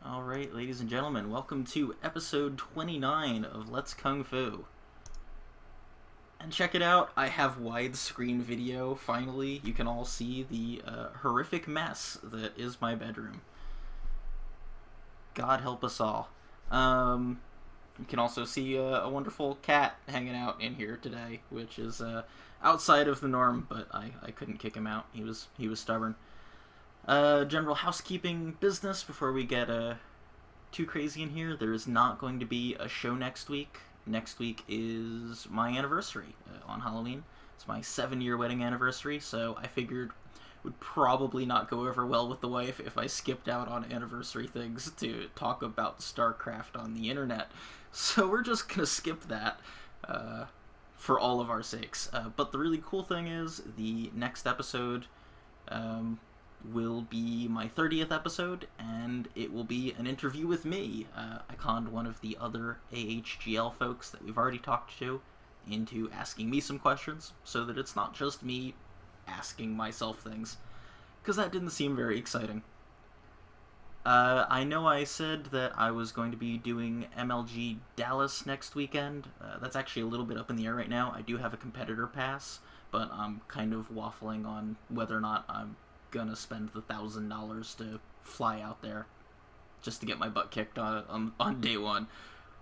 Alright, ladies and gentlemen, welcome to episode 29 of Let's Kung Fu. And check it out, I have widescreen video, finally. You can all see the horrific mess that is my bedroom. God help us all. You can also see a wonderful cat hanging out in here today, which is outside of the norm, but I couldn't kick him out. He was stubborn. General housekeeping business before we get too crazy in here. There is not going to be a show next week. Next week is my anniversary on Halloween. It's my 7-year wedding anniversary, so I figured it would probably not go over well with the wife if I skipped out on anniversary things to talk about StarCraft on the internet. So we're just gonna skip that for all of our sakes. But the really cool thing is the next episode will be my 30th episode, and it will be an interview with me. I conned one of the other AHGL folks that we've already talked to into asking me some questions, so that it's not just me asking myself things, because that didn't seem very exciting. I know I said that I was going to be doing MLG Dallas next weekend. That's actually a little bit up in the air right now. I do have a competitor pass, but I'm kind of waffling on whether or not I'm gonna spend the $1,000 to fly out there just to get my butt kicked on day one.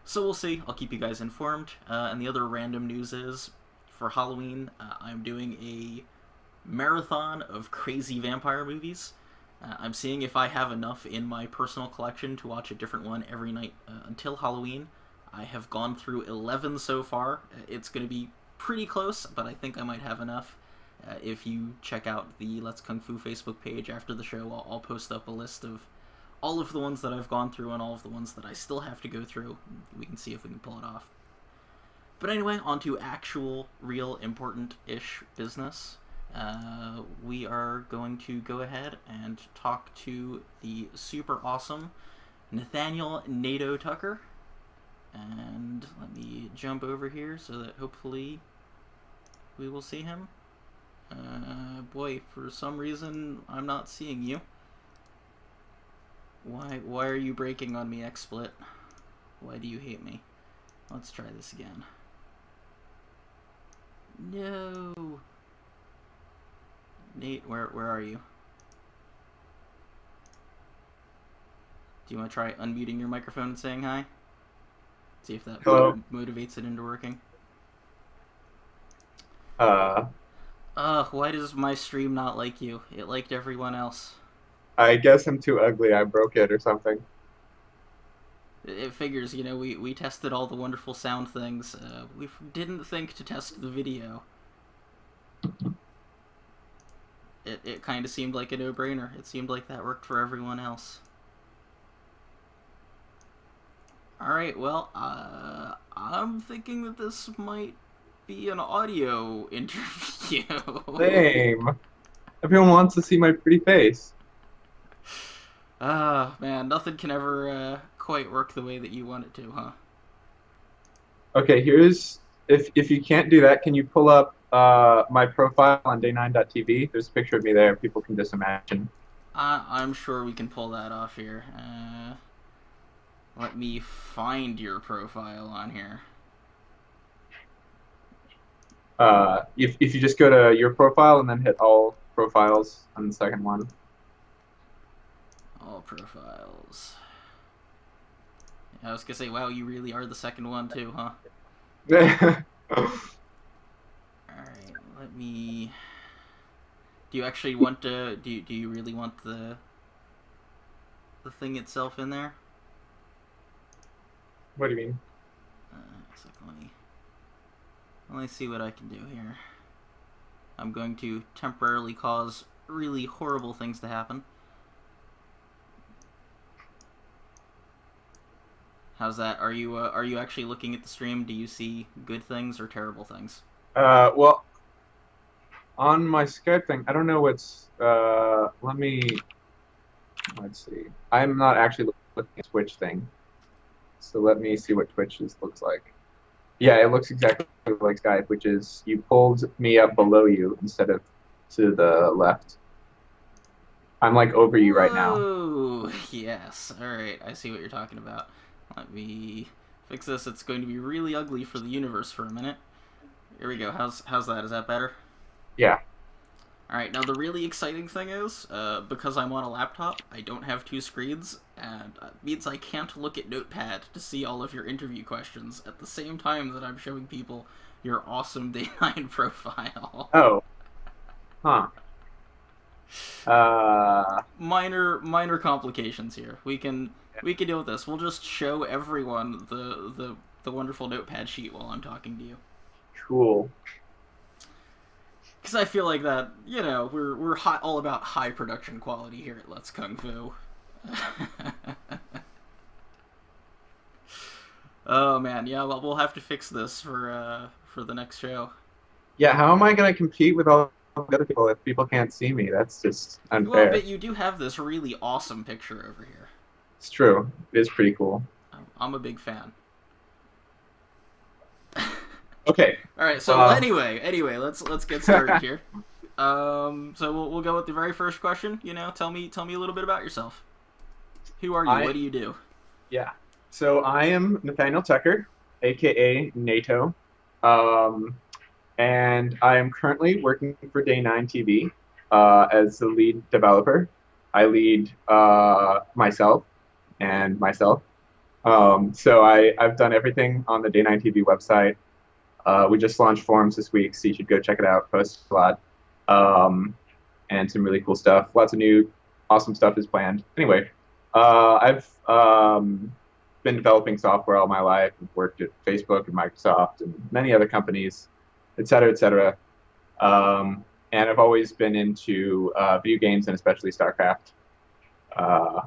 So we'll see. I'll keep you guys informed. And the other random news is, for Halloween, I'm doing a marathon of crazy vampire movies. I'm seeing if I have enough in my personal collection to watch a different one every night until Halloween. I have gone through 11 so far. It's going to be pretty close, but I think I might have enough. If you check out the Let's Kung Fu Facebook page after the show, I'll post up a list of all of the ones that I've gone through and all of the ones that I still have to go through. We can see if we can pull it off. But anyway, on to actual, real, important-ish business. We are going to go ahead and talk to the super awesome Nathaniel NATO Tucker. And let me jump over here so that hopefully we will see him. Boy, for some reason, I'm not seeing you. Why are you breaking on me, XSplit? Why do you hate me? Let's try this again. No! Nate, where are you? Do you want to try unmuting your microphone and saying hi? See if that motivates it into working. Why does my stream not like you? It liked everyone else. I guess I'm too ugly. I broke it or something. It figures, you know, we tested all the wonderful sound things. We didn't think to test the video. It kind of seemed like a no-brainer. It seemed like that worked for everyone else. Alright, well, I'm thinking that this might be an audio interview. Same. Everyone wants to see my pretty face. Man, nothing can ever quite work the way that you want it to, huh? Okay, here's if you can't do that, can you pull up my profile on day9.tv? There's a picture of me there. People can just imagine. I'm sure we can pull that off here. Let me find your profile on here. If you just go to your profile and then hit all profiles on the second one. All profiles. I was gonna say, wow, you really are the second one too, huh? Alright, let me... Do you actually want to... Do you really want the thing itself in there? What do you mean? Let me see what I can do here. I'm going to temporarily cause really horrible things to happen. How's that? Are you actually looking at the stream? Do you see good things or terrible things? Well, on my Skype thing, I don't know what's. Let's see. I'm not actually looking at Twitch thing, so let me see what Twitch's looks like. Yeah, it looks exactly like Skype, which is you pulled me up below you instead of to the left. I'm like over you right now. Whoa! Yes. All right. I see what you're talking about. Let me fix this. It's going to be really ugly for the universe for a minute. Here we go. How's that? Is that better? Yeah. All right. Now the really exciting thing is, because I'm on a laptop, I don't have two screens, and it means I can't look at Notepad to see all of your interview questions at the same time that I'm showing people your awesome Day 9 profile. Oh, huh. Uh, Minor complications here. We can deal with this. We'll just show everyone the wonderful Notepad sheet while I'm talking to you. cool. Because I feel like that, we're all about high production quality here at Let's Kung Fu. Oh man, yeah, well, we'll have to fix this for the next show. Yeah, how am I gonna compete with all the other people if people can't see me? That's just Well, unfair. but you do have this really awesome picture over here. It's true. It is pretty cool. I'm a big fan. Okay. All right, so anyway, let's get started here. So we'll go with the very first question. Tell me a little bit about yourself. Who are you? I What do you do? Yeah. So I am Nathaniel Tucker, aka NATO, um, and I am currently working for Day 9 TV as the lead developer. I lead myself and myself. So I've done everything on the Day 9 TV website. We just launched forums this week, so you should go check it out. Post a lot, and some really cool stuff. Lots of new, awesome stuff is planned. Anyway, I've been developing software all my life. I've worked at Facebook and Microsoft and many other companies, et cetera, et cetera. And I've always been into video games and especially StarCraft. Uh,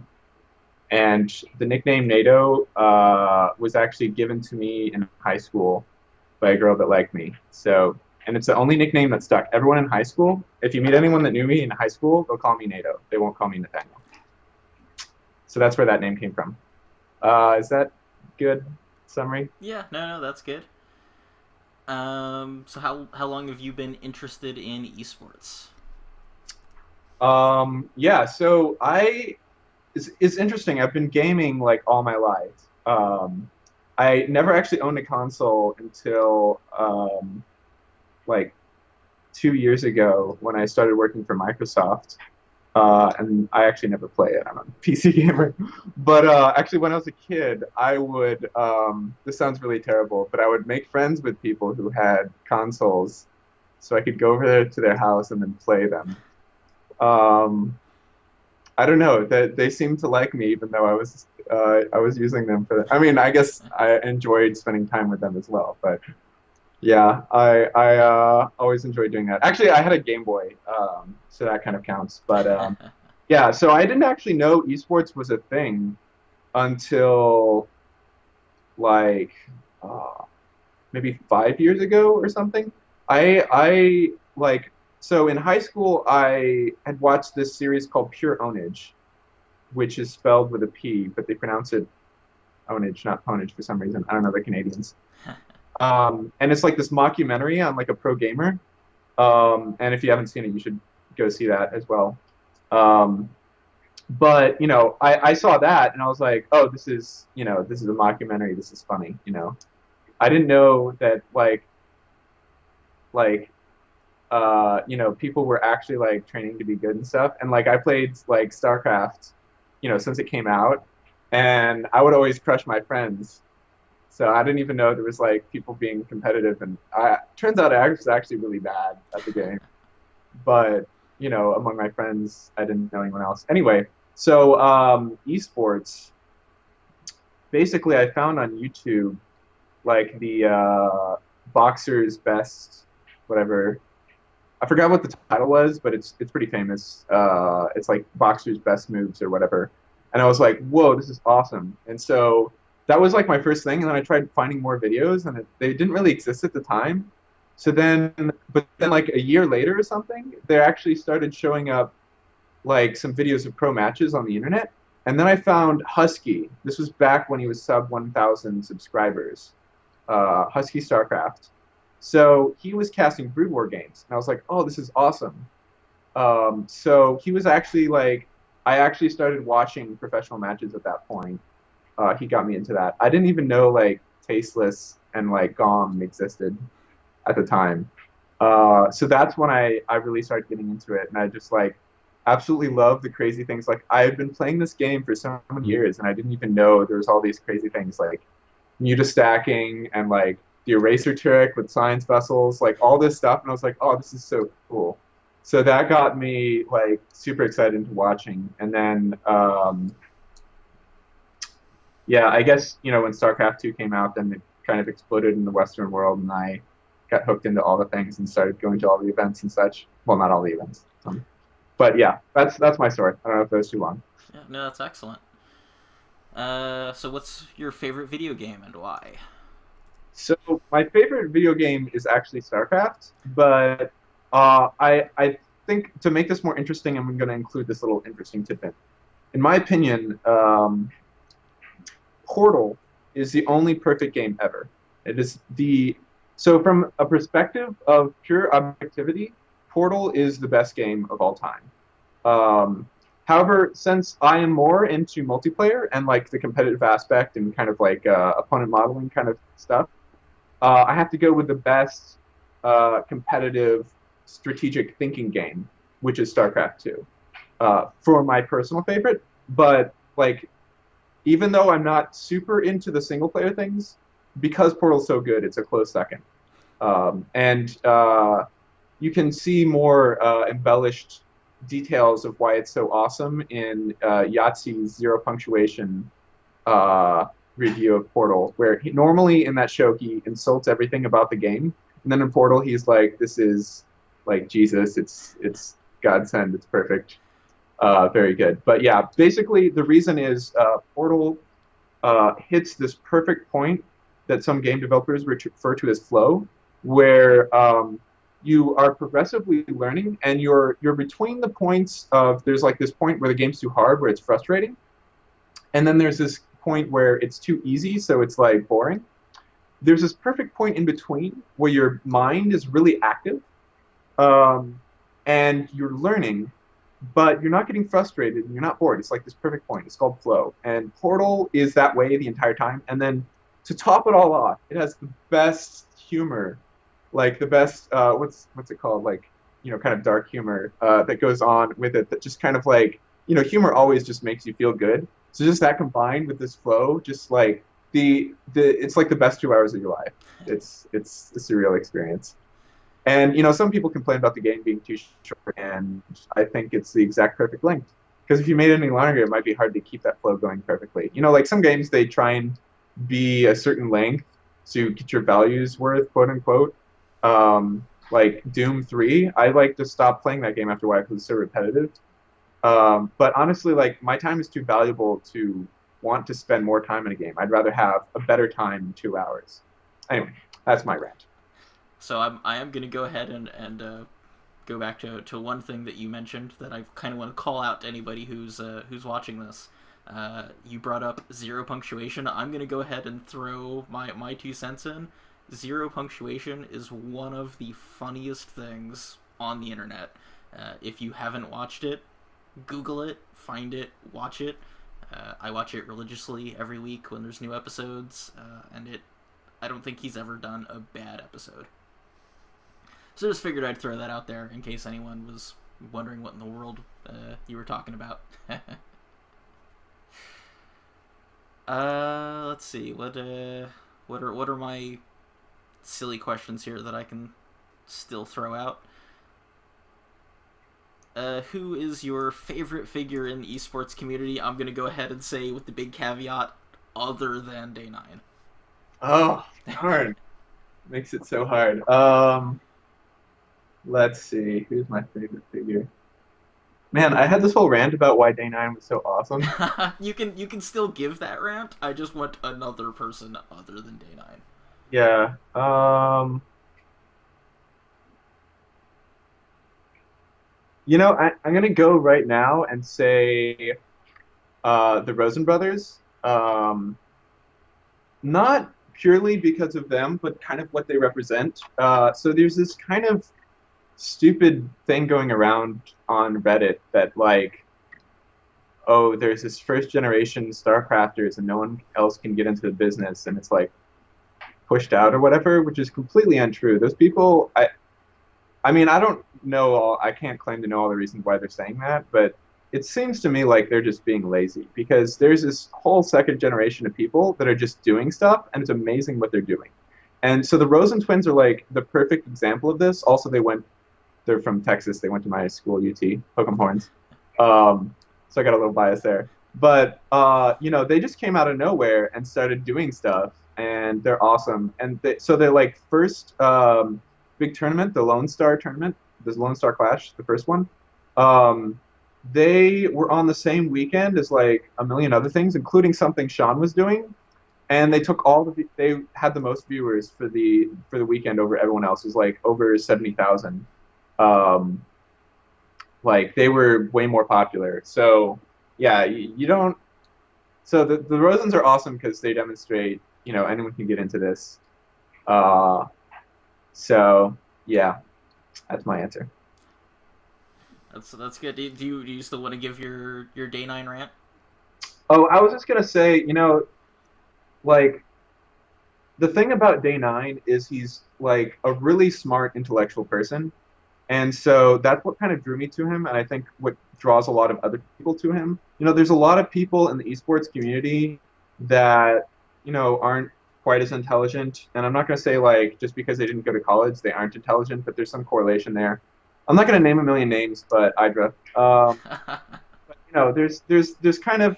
and the nickname NATO was actually given to me in high school by a girl that liked me. So, and it's the only nickname that stuck. Everyone in high school, if you meet anyone that knew me in high school, they'll call me NATO. They won't call me Nathaniel. So that's where that name came from. Is that good summary? Yeah, no, that's good. So how long have you been interested in esports? Yeah, so it's interesting. I've been gaming like all my life. I never actually owned a console until like 2 years ago when I started working for Microsoft. And I actually never play it. I'm a PC gamer. But actually, when I was a kid, I would, this sounds really terrible, but I would make friends with people who had consoles so I could go over there to their house and then play them. Um, I don't know, that they seemed to like me even though I was using them for, I mean, I guess I enjoyed spending time with them as well, but yeah, I always enjoyed doing that. Actually, I had a Game Boy, so that kind of counts. But yeah, so I didn't actually know esports was a thing until like maybe 5 years ago or something. I like so in high school I had watched this series called Pure Ownage, which is spelled with a P, but they pronounce it Ownage, not Ponage for some reason. I don't know, the Canadians. And it's like this mockumentary on like a pro gamer. And if you haven't seen it, you should go see that as well. Um, but I saw that and I was like, oh, this is a mockumentary. This is funny. I didn't know that people were actually like training to be good and stuff. And like I played like StarCraft, since it came out, and I would always crush my friends. So I didn't even know there was like people being competitive, and turns out I was actually really bad at the game. But among my friends, I didn't know anyone else. Anyway, so esports. Basically, I found on YouTube like the boxer's best, whatever. I forgot what the title was, but it's pretty famous. It's like boxer's best moves or whatever. And I was like, whoa, this is awesome. And so that was like my first thing, and then I tried finding more videos, and they didn't really exist at the time. But then like a year later or something, they actually started showing up like some videos of pro matches on the internet. And then I found Husky. This was back when he was sub 1,000 subscribers. Husky StarCraft. So he was casting Brood War games, and I was like, oh, this is awesome. So he was actually like, I actually started watching professional matches at that point. He got me into that. I didn't even know like Tasteless and like GOM existed at the time. So that's when I really started getting into it, and I just like absolutely love the crazy things. Like I had been playing this game for so many years, and I didn't even know there was all these crazy things like mutastacking and like the eraser trick with science vessels, like all this stuff. And I was like, oh, this is so cool. So that got me like super excited into watching. And then, yeah, I guess, when StarCraft 2 came out, then it kind of exploded in the Western world. And I got hooked into all the things and started going to all the events and such. Well, not all the events. But yeah, that's my story. I don't know if that was too long. Yeah, no, that's excellent. So what's your favorite video game and why? So my favorite video game is actually StarCraft, but I think to make this more interesting, I'm going to include this little interesting tidbit. In my opinion, Portal is the only perfect game ever. It is the so from a perspective of pure objectivity, Portal is the best game of all time. Um, However, since I am more into multiplayer and like the competitive aspect and kind of like opponent modeling kind of stuff, I have to go with the best competitive strategic thinking game, which is StarCraft 2, for my personal favorite. But like, even though I'm not super into the single player things, because Portal's so good, it's a close second. And You can see more embellished details of why it's so awesome in Yahtzee's Zero Punctuation uh, review of Portal, where normally in that show he insults everything about the game, and then in Portal he's like, "This is like Jesus. It's godsend. It's perfect. Very good." But yeah, basically the reason is Portal hits this perfect point that some game developers refer to as flow, where you are progressively learning, and you're between the points of there's like this point where the game's too hard, where it's frustrating, and then there's this point where it's too easy, so it's like boring. There's this perfect point in between where your mind is really active, um, and you're learning, but you're not getting frustrated and you're not bored. It's like this perfect point. It's called flow. And Portal is that way the entire time. And then to top it all off, it has the best humor, like the best what's it called? Like, kind of dark humor that goes on with it that just kind of like, humor always just makes you feel good. So just that combined with this flow, just like the it's like the best 2 hours of your life. It's a surreal experience. And some people complain about the game being too short, and I think it's the exact perfect length. Because if you made it any longer, it might be hard to keep that flow going perfectly. Like some games, they try and be a certain length to get your values worth, quote unquote. Like Doom 3, I like to stop playing that game after a while because it's so repetitive. But honestly, like my time is too valuable to want to spend more time in a game. I'd rather have a better time in 2 hours. Anyway, that's my rant. So I am gonna go ahead and go back to one thing that you mentioned that I kind of want to call out to anybody who's watching this. You brought up Zero Punctuation. I'm gonna go ahead and throw my 2 cents in. Zero Punctuation is one of the funniest things on the internet. If you haven't watched it, Google it, find it, watch it. I watch it religiously every week when there's new episodes, and I don't think he's ever done a bad episode. So just figured I'd throw that out there in case anyone was wondering what in the world you were talking about. Let's see. What are my silly questions here that I can still throw out? Who is your favorite figure in the esports community? I'm gonna go ahead and say with the big caveat, other than Day 9. Oh, darn. Makes it so hard. Let's see. Who's my favorite figure? Man, I had this whole rant about why Day 9 was so awesome. You can still give that rant. I just want another person other than Day 9. Yeah. I'm gonna go right now and say the Rosen brothers. Not purely because of them, but kind of what they represent. So there's this kind of stupid thing going around on Reddit that like, oh, there's this first generation StarCrafters and no one else can get into the business, and it's like pushed out or whatever, which is completely untrue. Those people, I mean, I don't know all, I can't claim to know all the reasons why they're saying that, but it seems to me like they're just being lazy because there's this whole second generation of people that are just doing stuff, and it's amazing what they're doing. And so the Rosen twins are like the perfect example of this. Also, they're from Texas. They went to my school, UT, Hook 'em Horns. So I got a little bias there. But they just came out of nowhere and started doing stuff, and they're awesome. And so they're like first big tournament, the Lone Star tournament, this Lone Star Clash, the first one. Um, they were on the same weekend as like a million other things, including something Sean was doing, and they took they had the most viewers for the weekend over everyone else. It was like over 70,000. Um, like they were way more popular. So yeah, you don't. So the Rosens are awesome because they demonstrate anyone can get into this. Uh, so yeah, that's my answer. That's good. Do you still want to give your day nine rant? Oh, I was just gonna say, like the thing about Day Nine is he's like a really smart intellectual person. And so that's what kind of drew me to him, and I think what draws a lot of other people to him. There's a lot of people in the esports community that, aren't quite as intelligent. And I'm not going to say like just because they didn't go to college, they aren't intelligent, but there's some correlation there. I'm not going to name a million names, but Idra. There's kind of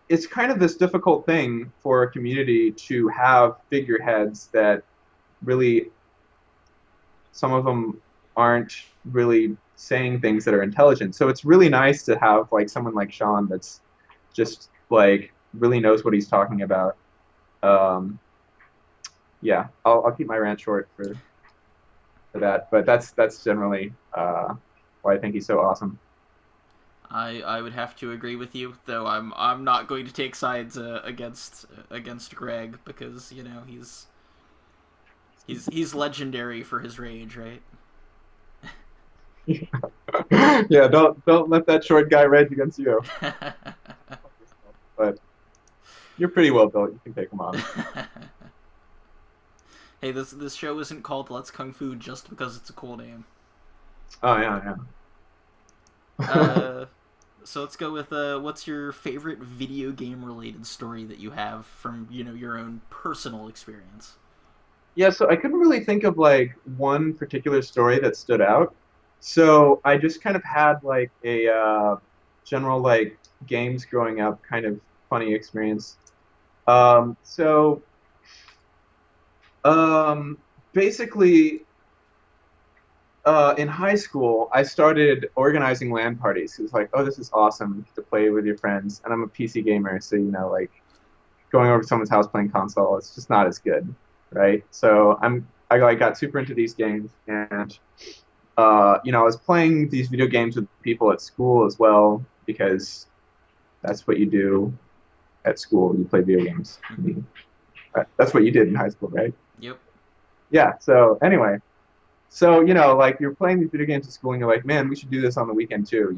it's kind of this difficult thing for a community to have figureheads that really some of them aren't really saying things that are intelligent. So it's really nice to have like someone like Sean that's just like really knows what he's talking about. Um, yeah, I'll keep my rant short for that, but that's generally why I think he's so awesome. I would have to agree with you, though I'm not going to take sides against Greg because he's legendary for his rage, right? Yeah, don't let that short guy rage against you. But you're pretty well built. You can take him on. Hey, this show isn't called Let's Kung Fu just because it's a cool name. Oh yeah, yeah. So let's go with what's your favorite video game related story that you have from your own personal experience? Yeah, so I couldn't really think of like one particular story that stood out. So I just kind of had like a general like games growing up kind of funny experience. So um, basically, in high school, I started organizing LAN parties. It was like, oh, this is awesome to play with your friends. And I'm a PC gamer, so like going over to someone's house playing console, it's just not as good, right? So I like got super into these games, and I was playing these video games with people at school as well because that's what you do at school. You play video games. That's what you did in high school, right? Yep. Yeah. So anyway, so like you're playing these video games at school, and you're like, man, we should do this on the weekend too.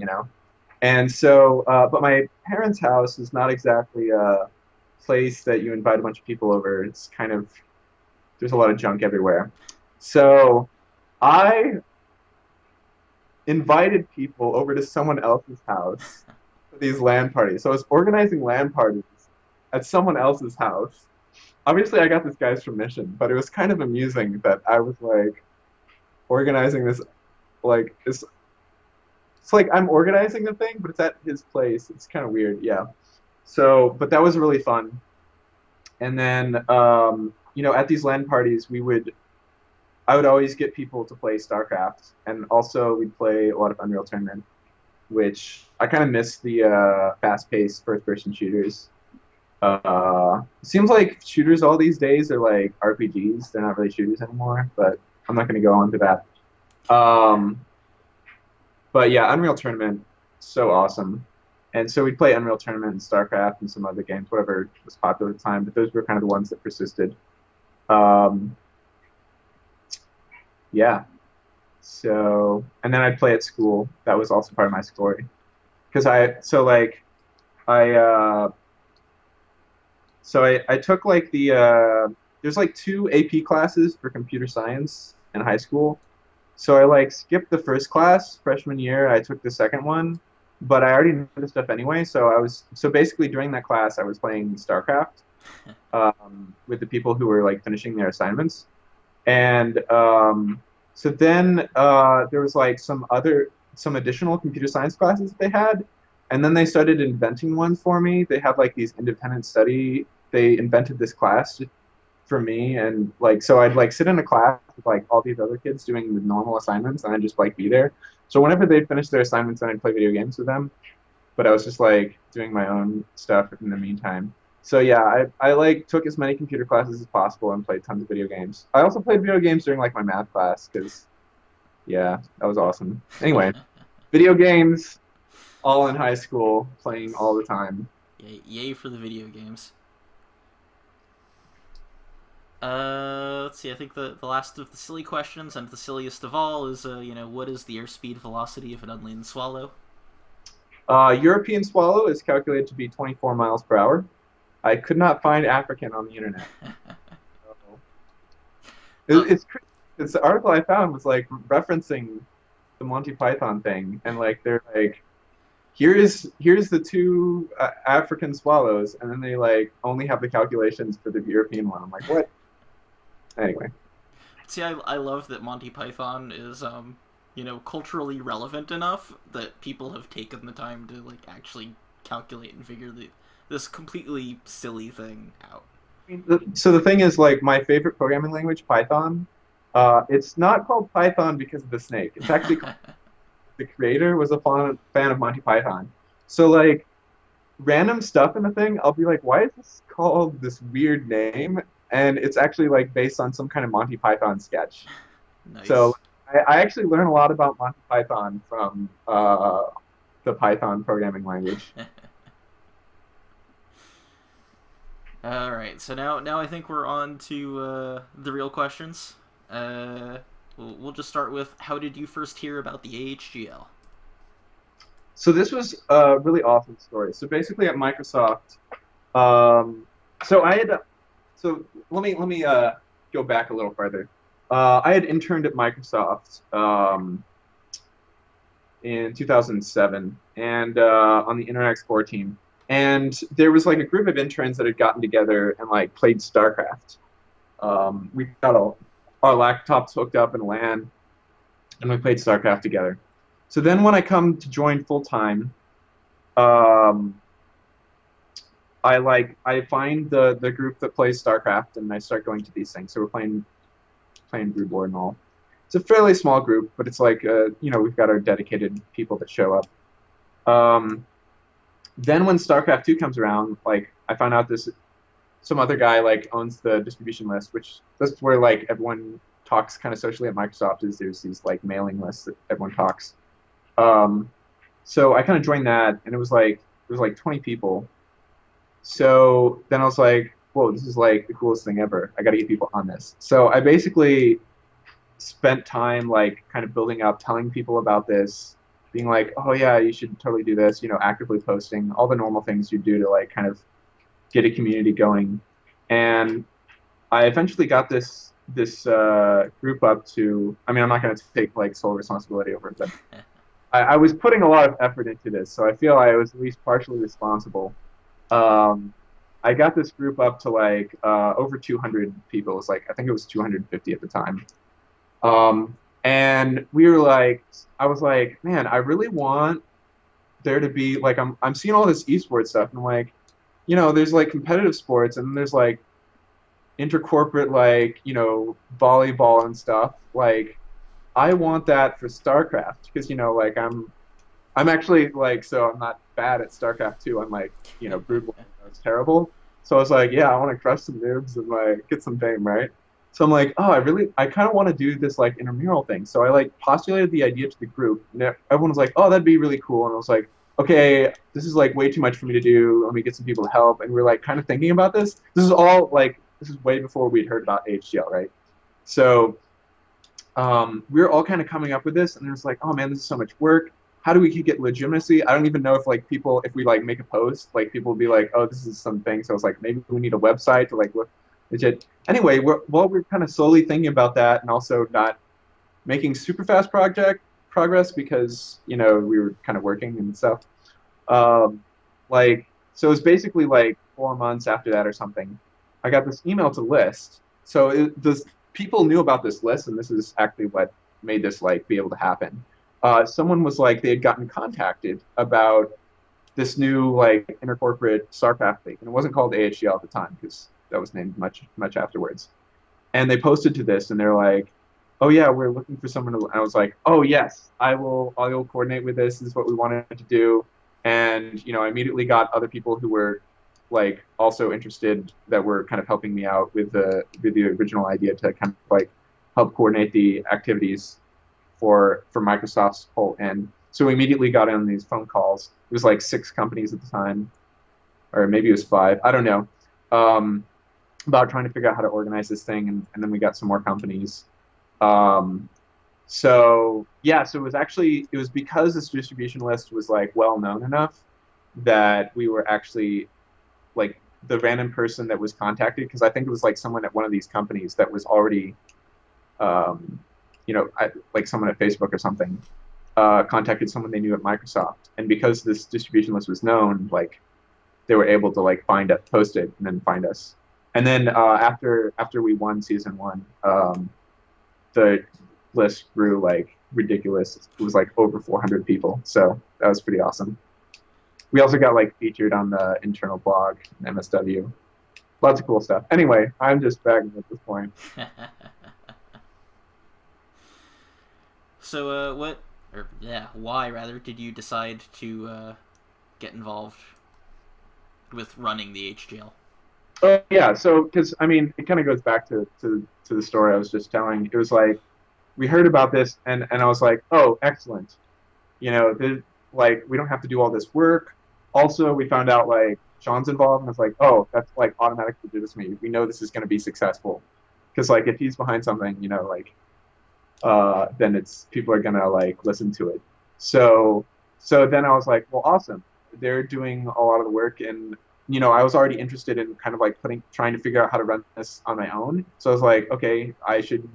And so, but my parents' house is not exactly a place that you invite a bunch of people over. It's kind of there's a lot of junk everywhere. So I invited people over to someone else's house for these LAN parties. So I was organizing LAN parties at someone else's house. Obviously, I got this guy's permission, but it was kind of amusing that I was like organizing this, like it's like I'm organizing the thing, but it's at his place. It's kind of weird, yeah. So, but that was really fun. And then, at these LAN parties, I would always get people to play StarCraft, and also we'd play a lot of Unreal Tournament, which I kind of miss the fast-paced first-person shooters. It seems like shooters all these days are like RPGs. They're not really shooters anymore, but I'm not going to go into that. But yeah, Unreal Tournament, so awesome. And so we'd play Unreal Tournament and StarCraft and some other games, whatever was popular at the time, but those were kind of the ones that persisted. Um, yeah. So, and then I'd play at school. That was also part of my story. Because I, I took like there's like two AP classes for computer science in high school. So I like skipped the first class freshman year. I took the second one, but I already knew the stuff anyway. So basically during that class, I was playing StarCraft with the people who were like finishing their assignments. And so then there was like some additional computer science classes they had, and then they started inventing one for me. They had like these independent study. They invented this class for me, and like so I'd like sit in a class with like all these other kids doing the normal assignments, and I'd just like be there. So whenever they finished their assignments, then I'd play video games with them. But I was just like doing my own stuff in the meantime. So yeah, I like took as many computer classes as possible and played tons of video games. I also played video games during like my math class because yeah, that was awesome. Anyway, video games all in high school, playing all the time. Yay for the video games. Let's see. I think the last of the silly questions and the silliest of all is, what is the airspeed velocity of an unladen swallow? European swallow is calculated to be 24 miles per hour. I could not find African on the internet. It's it's the article I found was like referencing the Monty Python thing, and like they're like, here's the two African swallows, and then they like only have the calculations for the European one. I'm like, what? Anyway. See, I love that Monty Python is culturally relevant enough that people have taken the time to like actually calculate and figure this completely silly thing out. So the thing is, like, my favorite programming language, Python, it's not called Python because of the snake. It's actually called, the creator was a fan of Monty Python. So like random stuff in the thing, I'll be like, why is this called this weird name? And it's actually like based on some kind of Monty Python sketch. Nice. So I actually learn a lot about Monty Python from the Python programming language. All right, so now I think we're on to the real questions. We'll just start with, how did you first hear about the AHGL? So this was a really awesome story. So basically at Microsoft, so I had, so let me go back a little further. I had interned at Microsoft in 2007 and on the Internet Explorer team. And there was like a group of interns that had gotten together and like played StarCraft. We got our laptops hooked up in LAN, and we played StarCraft together. So then when I come to join full time, I find the group that plays StarCraft, and I start going to these things. So we're playing Brood War and all. It's a fairly small group, but it's like we've got our dedicated people that show up. Then when StarCraft 2 comes around, like I found out some other guy like owns the distribution list, which that's where like everyone talks kind of socially at Microsoft. Is there's these like mailing lists that everyone talks. So I kind of joined that, and it was like 20 people. So then I was like, whoa, this is like the coolest thing ever. I got to get people on this. So I basically spent time like kind of building up, telling people about this, being like, oh yeah, you should totally do this, actively posting, all the normal things you do to like kind of get a community going. And I eventually got this group up to, I mean, I'm not going to take like sole responsibility over it, but I was putting a lot of effort into this, so I feel I was at least partially responsible. I got this group up to like over 200 people. It was like, I think it was 250 at the time. And we were like, I was like, man, I really want there to be like, I'm seeing all this eSports stuff, and I'm like, there's like competitive sports, and there's like intercorporate, like, volleyball and stuff. Like, I want that for StarCraft because, like I'm actually like, so I'm not bad at StarCraft 2. I'm like, Brood War, it's terrible. So I was like, yeah, I want to crush some noobs and like get some fame, right? So I'm like, oh, I kind of want to do this like intramural thing. So I like postulated the idea to the group, and everyone was like, oh, that'd be really cool. And I was like, okay, this is like way too much for me to do. Let me get some people to help. And we're like kind of thinking about this. This is way before we'd heard about AHGL, right? So we were all kind of coming up with this, and it was like, oh man, this is so much work. How do we get legitimacy? I don't even know if like people, if we like make a post, like people will be like, oh, this is something. So I was like, maybe we need a website to like look legit. Anyway, we're kind of slowly thinking about that, and also not making super fast project progress because we were kind of working and stuff. Um, like so, it was basically like 4 months after that or something. I got this email to list. So this people knew about this list, and this is actually what made this like be able to happen. Someone was like they had gotten contacted about this new like intercorporate StarCraft league, and it wasn't called AHGL at the time because that was named much afterwards. And they posted to this, and they're like, "Oh yeah, we're looking for someone to." And I was like, "Oh yes, I will. I will coordinate with this. This is what we wanted to do." And I immediately got other people who were like also interested that were kind of helping me out with the original idea to kind of like help coordinate the activities for Microsoft's whole end. So we immediately got on these phone calls. It was like 6 companies at the time, or maybe it was 5. I don't know. Um, about trying to figure out how to organize this thing, and then we got some more companies. Um, so yeah, so it was because this distribution list was like well known enough that we were actually like the random person that was contacted, because I think it was like someone at one of these companies that was already um, like someone at Facebook or something contacted someone they knew at Microsoft, and because this distribution list was known, like they were able to like find it, post it, and then find us. And then after we won season 1, the list grew like ridiculous. It was like over 400 people, so that was pretty awesome. We also got like featured on the internal blog in MSW. Lots of cool stuff. Anyway, I'm just bragging at this point. So, why rather did you decide to get involved with running the HGL? Oh yeah, so because I mean, it kind of goes back to the story I was just telling. It was like we heard about this, and I was like, oh, excellent. Like we don't have to do all this work. Also, we found out like Sean's involved, and it's like, oh, that's like automatic legitimacy. We know this is going to be successful, because like if he's behind something, like then it's people are gonna like listen to it. So so then I was like, well, awesome. They're doing a lot of the work, and I was already interested in kind of like trying to figure out how to run this on my own. So I was like, okay, I should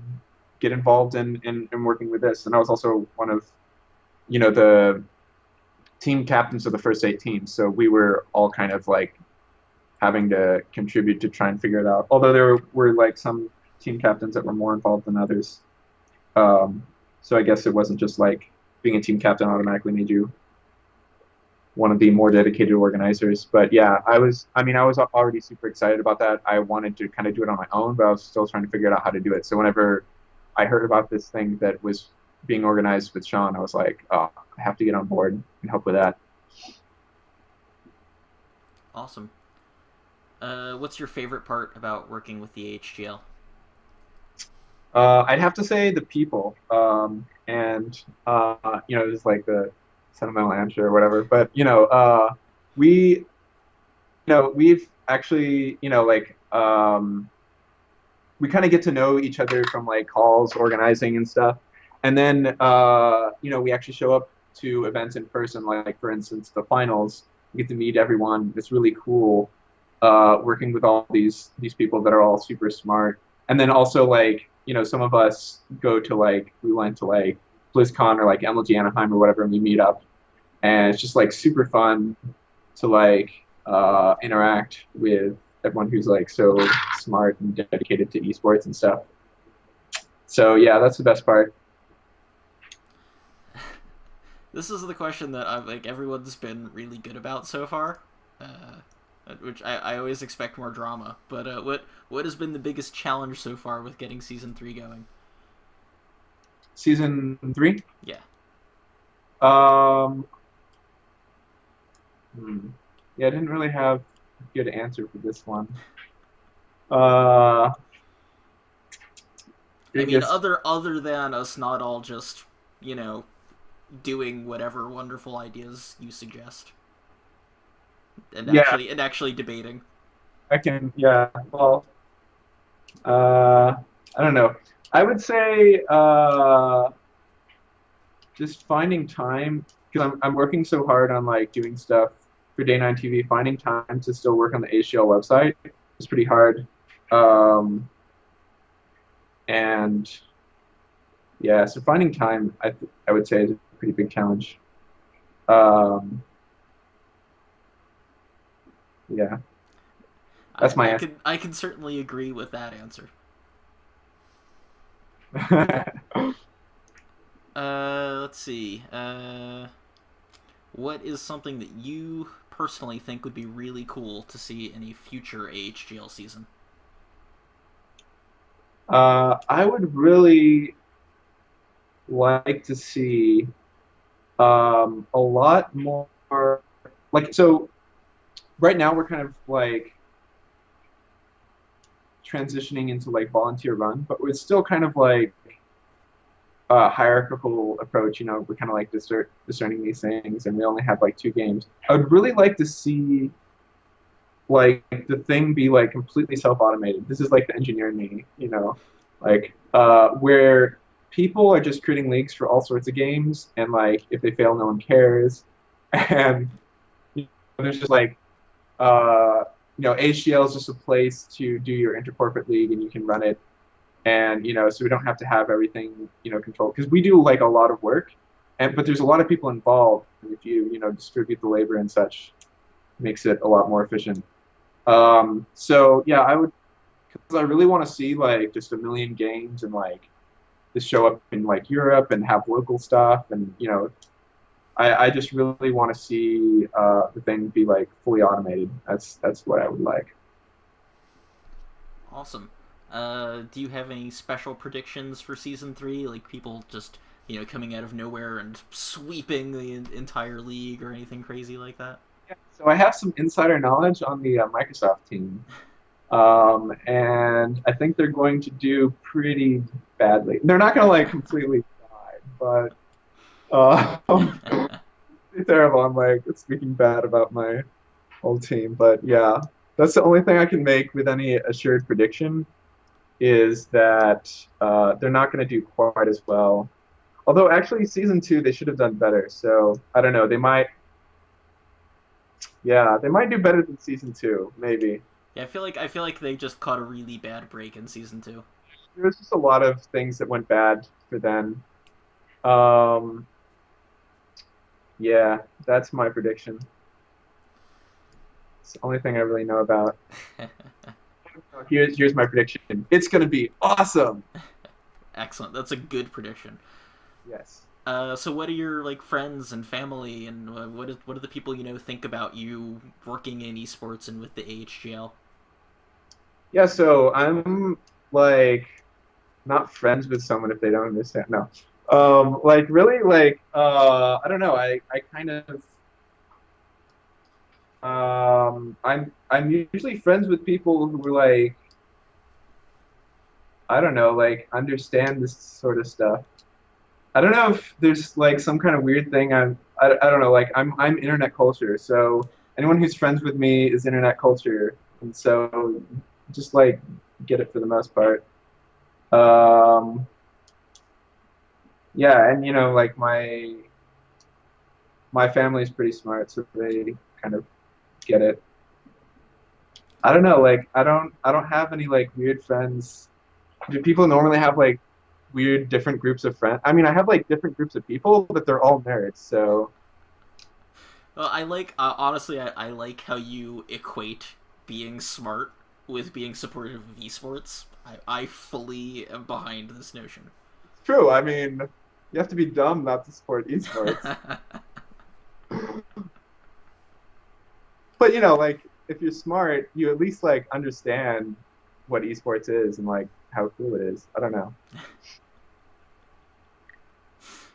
get involved in working with this. And I was also one of the team captains of the first 8 teams. So we were all kind of like having to contribute to try and figure it out. Although there were like some team captains that were more involved than others. Um, so I guess it wasn't just like being a team captain automatically made you one of the more dedicated organizers. But yeah, I was already super excited about that. I wanted to kind of do it on my own, but I was still trying to figure out how to do it. So whenever I heard about this thing that was being organized with Sean, I was like, oh, I have to get on board and help with that. Awesome. What's your favorite part about working with the HGL? I'd have to say the people, and just like the sentimental answer or whatever. But we've actually, we kind of get to know each other from like calls, organizing and stuff, and then we actually show up to events in person. Like for instance, the finals, we get to meet everyone. It's really cool working with all these people that are all super smart. And then also like some of us we went to like BlizzCon or like MLG Anaheim or whatever, and we meet up, and it's just like super fun to like interact with everyone who's like so smart and dedicated to esports and stuff. So yeah, that's the best part. This is the question that everyone's been really good about so far. Which I always expect more drama. But what has been the biggest challenge so far with getting season 3 going? Season 3? Yeah. Um, yeah, I didn't really have a good answer for this one. Uh, I mean, biggest, other than us not all just you know doing whatever wonderful ideas you suggest, yeah, and actually debating. I can, yeah, well, uh, I don't know. I would say just finding time because I'm working so hard on like doing stuff for Day 9 TV. Finding time to still work on the AHGL website is pretty hard. Um, and yeah, so finding time I would say is a pretty big challenge. Um, yeah, that's my I could certainly agree with that answer. answer. Let's see. What is something that you personally think would be really cool to see in a future AHGL season? I would really like to see a lot more like so right now we're kind of like transitioning into like volunteer run, but we're still kind of like a hierarchical approach. You know, we're kind of like discerning these things, and we only have like two games. I would really like to see like the thing be like completely self-automated. This is like the engineer in me, you know, like where people are just creating leagues for all sorts of games, and like if they fail, no one cares, and you know, there's just like HGL is just a place to do your intercorporate league, and you can run it, and so we don't have to have everything controlled because we do like a lot of work, and but there's a lot of people involved. And if you distribute the labor and such, makes it a lot more efficient. So yeah, I would, because I really want to see like just a million games and like just show up in like Europe and have local stuff, and I just really want to see the thing be like fully automated. That's what I would like. Awesome. Do you have any special predictions for season 3? Like people just coming out of nowhere and sweeping the entire league or anything crazy like that? Yeah, so I have some insider knowledge on the Microsoft team, and I think they're going to do pretty badly. They're not going to like completely die, but pretty terrible. I'm like speaking bad about my whole team, but yeah, that's the only thing I can make with any assured prediction is that they're not going to do quite as well. Although actually, season 2 they should have done better. So I don't know. They might, yeah, they might do better than season 2, maybe. Yeah, I feel like they just caught a really bad break in season 2. There was just a lot of things that went bad for them. Um, yeah, that's my prediction. It's the only thing I really know about. Here's my prediction. It's gonna be awesome. Excellent. That's a good prediction. Yes. So what do your like friends and family and what do the people think about you working in esports and with the AHGL? Yeah, so I'm like not friends with someone if they don't understand. No. Like really like I don't know. I kind of I'm usually friends with people who are like I don't know, like understand this sort of stuff. I don't know if there's like some kind of weird thing. I don't know. Like I'm internet culture, so anyone who's friends with me is internet culture, and so just like get it for the most part. Um, yeah, and like my family is pretty smart, so they kind of get it. I don't know. Like I don't have any like weird friends. Do people normally have like weird different groups of friends? I mean, I have like different groups of people, but they're all nerds. So Well, I like honestly, I like how you equate being smart with being supportive of esports. I fully am behind this notion. it's true. I mean, you have to be dumb not to support esports. But like if you're smart, you at least like understand what esports is and like how cool it is. I don't know.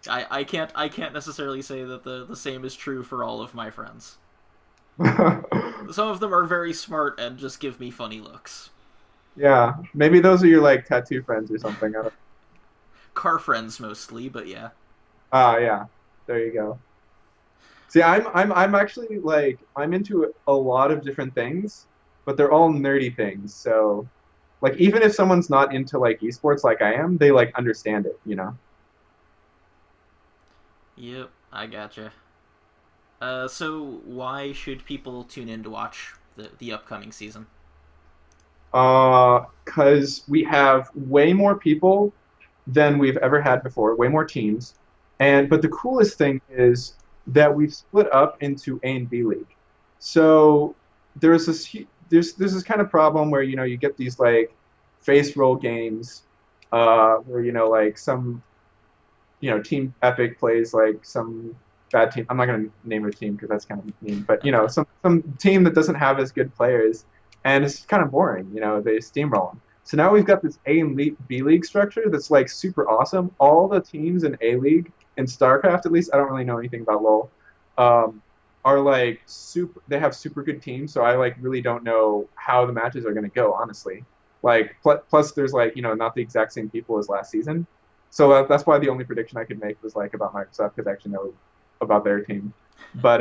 I can't necessarily say that the same is true for all of my friends. Some of them are very smart and just give me funny looks. Yeah, maybe those are your like tattoo friends or something. I don't... Car friends mostly, but yeah. Ah, yeah. There you go. See, I'm actually like I'm into a lot of different things, but they're all nerdy things. So like even if someone's not into like esports like I am, they like understand it, you know. Yep, I gotcha. So why should people tune in to watch the upcoming season? Because we have way more people than we've ever had before, way more teams. And but the coolest thing is that we've split up into A and B league. So there's this there's this kind of problem where you know you get these like face roll games where you know like some you know Team Epic plays like some bad team. I'm not gonna name a team because that's kind of mean, but you know some team that doesn't have as good players, and it's kind of boring. You know they steamroll them. So now we've got this A and B league structure that's like super awesome. All the teams in A league in StarCraft, at least I don't really know anything about LoL, um, are like super. They have super good teams, so I like really don't know how the matches are gonna go. Honestly, like plus there's like you know not the exact same people as last season. So that's why the only prediction I could make was like about Microsoft because I actually know about their team. But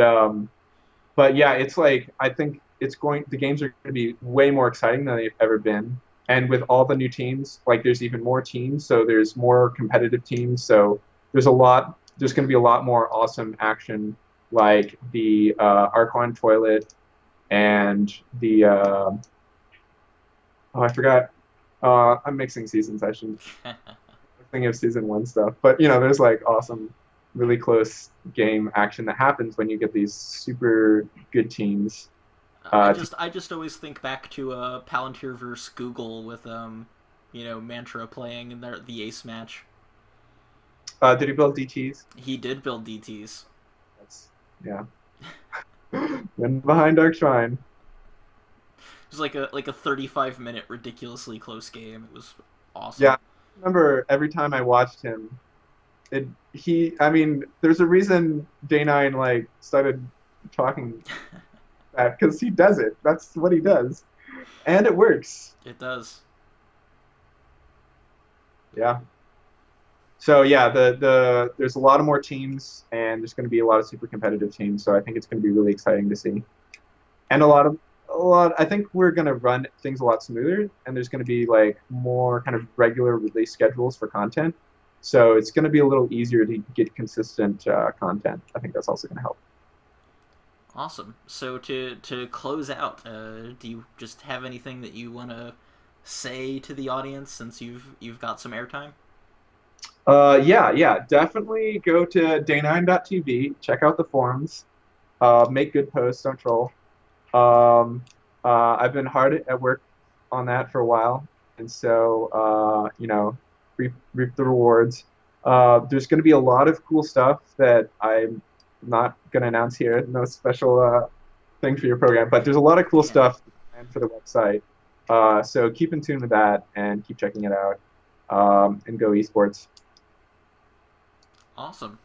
but yeah, it's like I think it's going. The games are going to be way more exciting than they've ever been. And with all the new teams, like there's even more teams, so there's more competitive teams. So there's a lot. There's going to be a lot more awesome action, like the Archon Toilet and the oh I forgot. I'm mixing seasons. I should thing of season one stuff. But you know, there's like awesome, really close game action that happens when you get these super good teams. I just always think back to Palantir versus Google with Mantra playing in the Ace match. Did he build DTs? He did build DTs. That's yeah. Then behind Dark Shrine. It was like a 35-minute ridiculously close game. It was awesome. Yeah, I remember every time I watched him, I mean, there's a reason Day9 like started talking that because he does it. That's what he does, and it works. It does. Yeah. So yeah, there's a lot of more teams, and there's going to be a lot of super competitive teams. So I think it's going to be really exciting to see, and a lot. I think we're going to run things a lot smoother, and there's going to be like more kind of regular release schedules for content. So it's going to be a little easier to get consistent content. I think that's also going to help. Awesome. So to close out, do you just have anything that you want to say to the audience since you've got some airtime? Yeah, definitely go to day9.tv, check out the forums, make good posts, don't troll. I've been hard at work on that for a while, and so you know, reap the rewards. There's going to be a lot of cool stuff that I'm not going to announce here. No special thing for your program, but there's a lot of cool stuff planned for the website. So keep in tune with that and keep checking it out. And go esports. Awesome.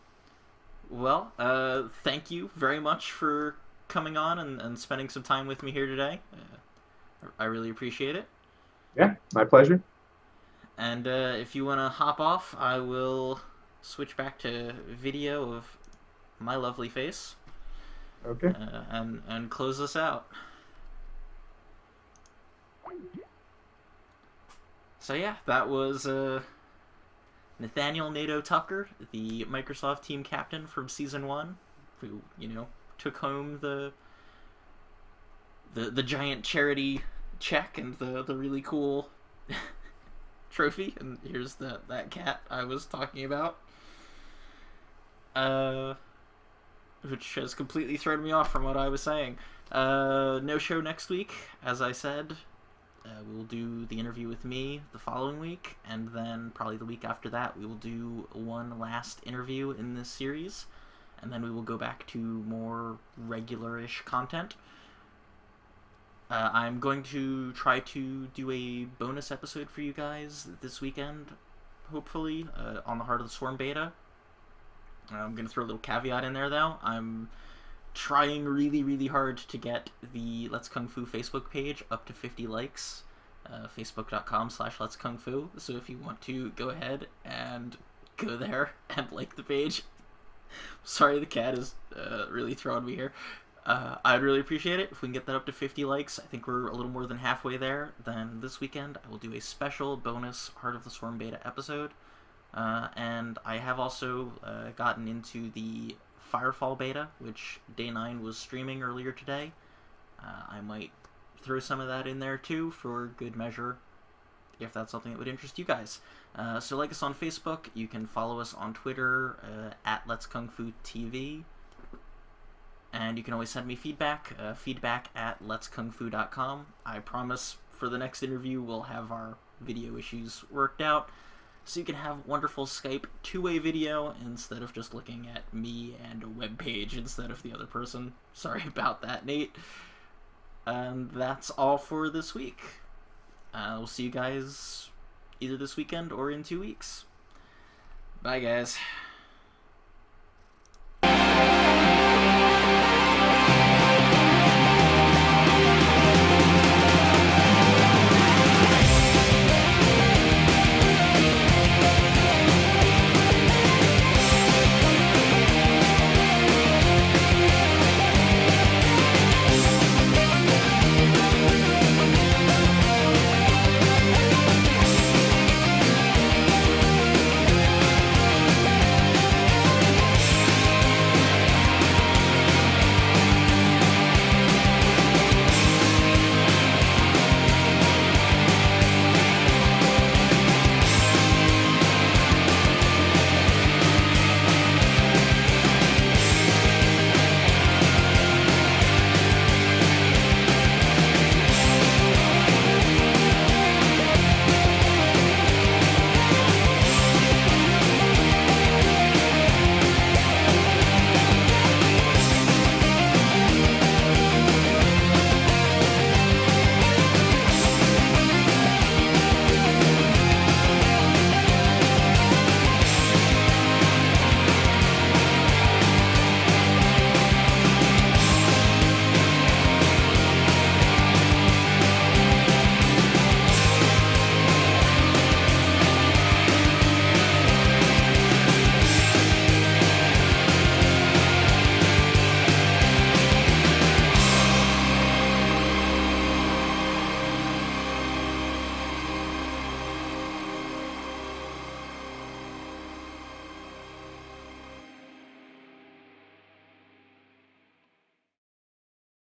Well, thank you very much for coming on and spending some time with me here today. I really appreciate it. Yeah, my pleasure. And if you want to hop off, I will switch back to video of my lovely face. Okay. And close this out. So yeah, that was Nathaniel NATO Tucker, the Microsoft team captain from season 1, who took home the giant charity check and the really cool trophy. And here's that cat I was talking about, which has completely thrown me off from what I was saying. No show next week, as I said. We will do the interview with me the following week, and then probably the week after that we will do one last interview in this series, and then we will go back to more regular-ish content. I'm going to try to do a bonus episode for you guys this weekend, hopefully, on the Heart of the Swarm beta. I'm going to throw a little caveat in there, though. I'm trying really, really hard to get the Let's Kung Fu Facebook page up to 50 likes. Facebook.com/Let's Kung Fu. So if you want to go ahead and go there and like the page. Sorry, the cat is really throwing me here. I'd really appreciate it if we can get that up to 50 likes. I think we're a little more than halfway there. Then this weekend I will do a special bonus Heart of the Swarm beta episode. And I have also gotten into the Firefall beta, which Day 9 was streaming earlier today. I might throw some of that in there too for good measure, if that's something that would interest you guys. So like us on Facebook. You can follow us on Twitter at Let's Kung Fu TV. And you can always send me feedback, feedback at letskungfu.com. I promise for the next interview we'll have our video issues worked out, so you can have wonderful Skype two-way video instead of just looking at me and a web page instead of the other person. Sorry about that, Nate. And that's all for this week. We'll see you guys either this weekend or in 2 weeks. Bye, guys.